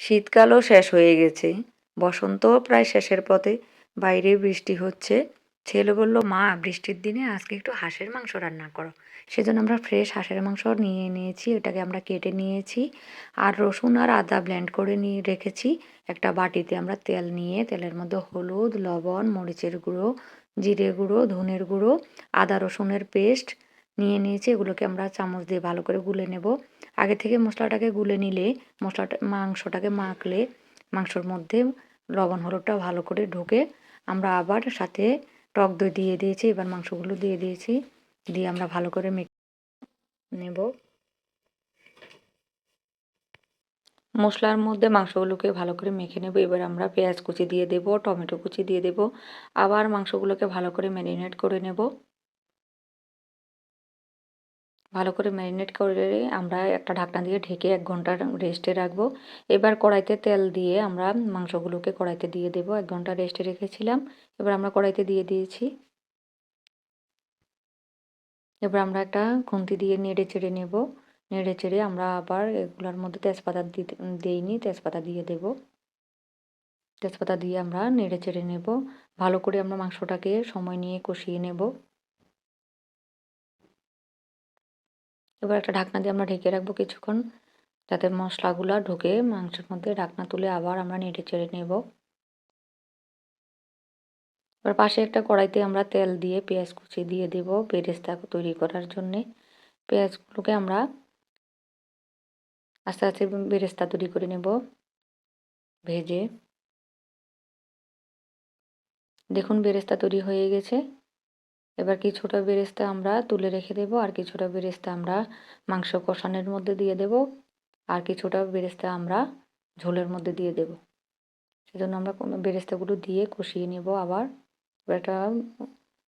শীতকালও শেষ হয়ে গেছে, বসন্তও প্রায় শেষের পথে। বাইরে বৃষ্টি হচ্ছে। ছেলে বলল, মা বৃষ্টির দিনে আজকে একটু হাঁসের মাংস রান্না করো। সেজন্য আমরা ফ্রেশ হাঁসের মাংস নিয়ে নিয়েছি, ওটাকে আমরা কেটে নিয়েছি। আর রসুন আর আদা ব্লেন্ড করে নিয়ে রেখেছি। একটা বাটিতে আমরা তেল নিয়ে তেলের মধ্যে হলুদ, লবণ, মরিচের গুঁড়ো, জিরে গুঁড়ো, ধনের গুঁড়ো, আদা রসুনের পেস্ট নিয়ে নিয়েছি। এগুলোকে আমরা চামচ দিয়ে ভালো করে গুলে নেব। আগে থেকে মশলাটাকে গুলে নিলে মাংসটাকে মাখলে মাংসর মধ্যে লবণ হলুদটা ভালো করে ঢুকে। আমরা আবার সাথে টক দই দিয়ে দিয়েছি। এবার মাংসগুলো দিয়ে দিয়েছি, দিয়ে আমরা ভালো করে মেখে নেব। মশলার মধ্যে মাংসগুলোকে ভালো করে মেখে নেব। এবার আমরা পেঁয়াজ কুচি দিয়ে দেব, টমেটো কুচি দিয়ে দেব। আবার মাংসগুলোকে ভালো করে ম্যারিনেট করে নেব। ভালো করে ম্যারিনেট করে আমরা একটা ঢাকনা দিয়ে ঢেকে 1 ঘন্টা রেস্টে রাখবো। এবার কড়াইতে তেল দিয়ে আমরা মাংসগুলোকে কড়াইতে দিয়ে দেব। 1 ঘন্টা রেস্টে রেখেছিলাম, এবার আমরা কড়াইতে দিয়ে দিয়েছি। এবার আমরা একটা খুন্তি দিয়ে নেড়ে চেড়ে নেব। নেড়ে চেড়ে আমরা আবার এগুলোর মধ্যে তেজপাতা দিইনি, তেজপাতা দিয়ে দেব। তেজপাতা দিয়ে আমরা নেড়ে চেড়ে নেব। ভালো করে আমরা মাংসটাকে সময় নিয়ে কষিয়ে নেব। এবার একটা ঢাকনা দিয়ে আমরা ঢেকে রাখবো কিছুক্ষণ, যাতে মশলাগুলো ঢুকে মাংসের মধ্যে। ঢাকনা তুলে আবার আমরা নেড়ে চেড়ে নেব। এবার পাশে একটা কড়াইতে আমরা তেল দিয়ে পেঁয়াজ কুচি দিয়ে দেব বেরেস্তা তৈরি করার জন্যে। পেঁয়াজগুলোকে আমরা আস্তে আস্তে বেরেস্তা তৈরি করে নেব ভেজে। দেখুন বেরেস্তা তৈরি হয়ে গেছে। এবার কিছুটা বেরেস্তা আমরা তুলে রেখে দেব, আর কিছুটা বেরেস্তা আমরা মাংস কষানোর মধ্যে দিয়ে দেব, আর কিছুটা বেরেস্তা আমরা ঝোলের মধ্যে দিয়ে দেব। সেজন্য আমরা বেরেস্তাগুলো দিয়ে কষিয়ে নেব। আবার একটা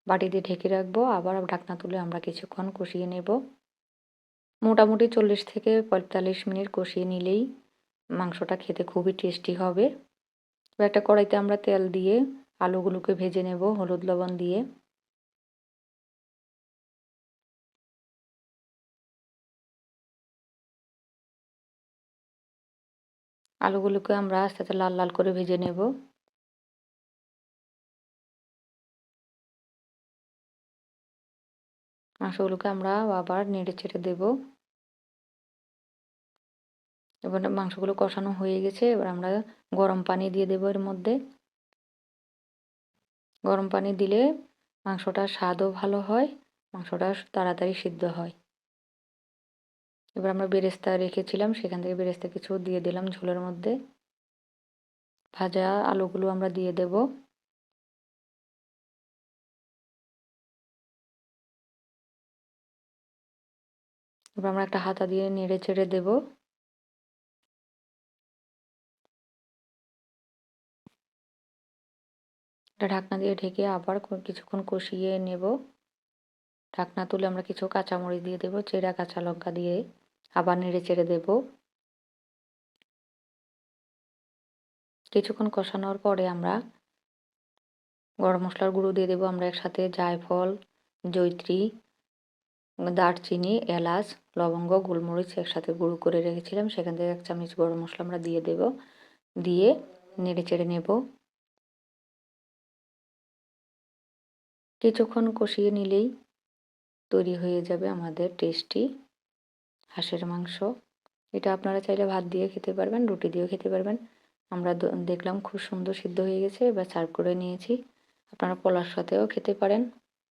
বাটি দিয়ে ঢেকে রাখবো, আবার ঢাকনা তুলে আমরা কিছুক্ষণ কষিয়ে নেব। মোটামুটি 40 থেকে 45 মিনিট কষিয়ে নিলেই মাংসটা খেতে খুবই টেস্টি হবে। এবার একটা কড়াইতে আমরা তেল দিয়ে আলুগুলোকে ভেজে নেব হলুদ লবণ দিয়ে। আলুগুলোকে আমরা আস্তে আস্তে লাল লাল করে ভেজে নেব। মাংসগুলোকে আমরা আবার নেড়ে চেড়ে দেব। এবার মাংসগুলো কষানো হয়ে গেছে। এবার আমরা গরম পানি দিয়ে দেবো এর মধ্যে। গরম পানি দিলে মাংসটার স্বাদও ভালো হয়, মাংসটা তাড়াতাড়ি সিদ্ধ হয়। এবার আমরা বেরেস্তা রেখেছিলাম, সেখান থেকে বেরেস্তা কিছু দিয়ে দিলাম ঝোলের মধ্যে। ভাজা আলুগুলো আমরা দিয়ে দেব। এবার আমরা একটা হাতা দিয়ে নেড়ে চেড়ে দেব। এটা ঢাকনা দিয়ে ঢেকে আবার কিছুক্ষণ কষিয়ে নেব। ঢাকনা তুলে আমরা কিছু কাঁচামরিচ দিয়ে দেব, চেরা কাঁচা লঙ্কা দিয়ে আবার নেড়ে চেড়ে দেব। কিছুক্ষণ কষানোর পরে আমরা গরম মশলার গুঁড়ো দিয়ে দেবো। আমরা একসাথে জায়ফল, জয়িত্রী, দারচিনি, এলাচ, লবঙ্গ, গোলমরিচ একসাথে গুঁড়ো করে রেখেছিলাম, সেখান থেকে 1 চামচ গরম মশলা আমরা দিয়ে দেব। দিয়ে নেড়ে চেড়ে নেব। কিছুক্ষণ কষিয়ে নিলেই তৈরি হয়ে যাবে আমাদের টেস্টি হাঁসের মাংস। এটা আপনারা চাইলে ভাত দিয়ে খেতে পারবেন, রুটি দিয়েও খেতে পারবেন। আমরা দেখলাম খুব সুন্দর সিদ্ধ হয়ে গেছে। এবার সার্ভ করে নিয়েছি। আপনারা পোলাওর সাথেও খেতে পারেন।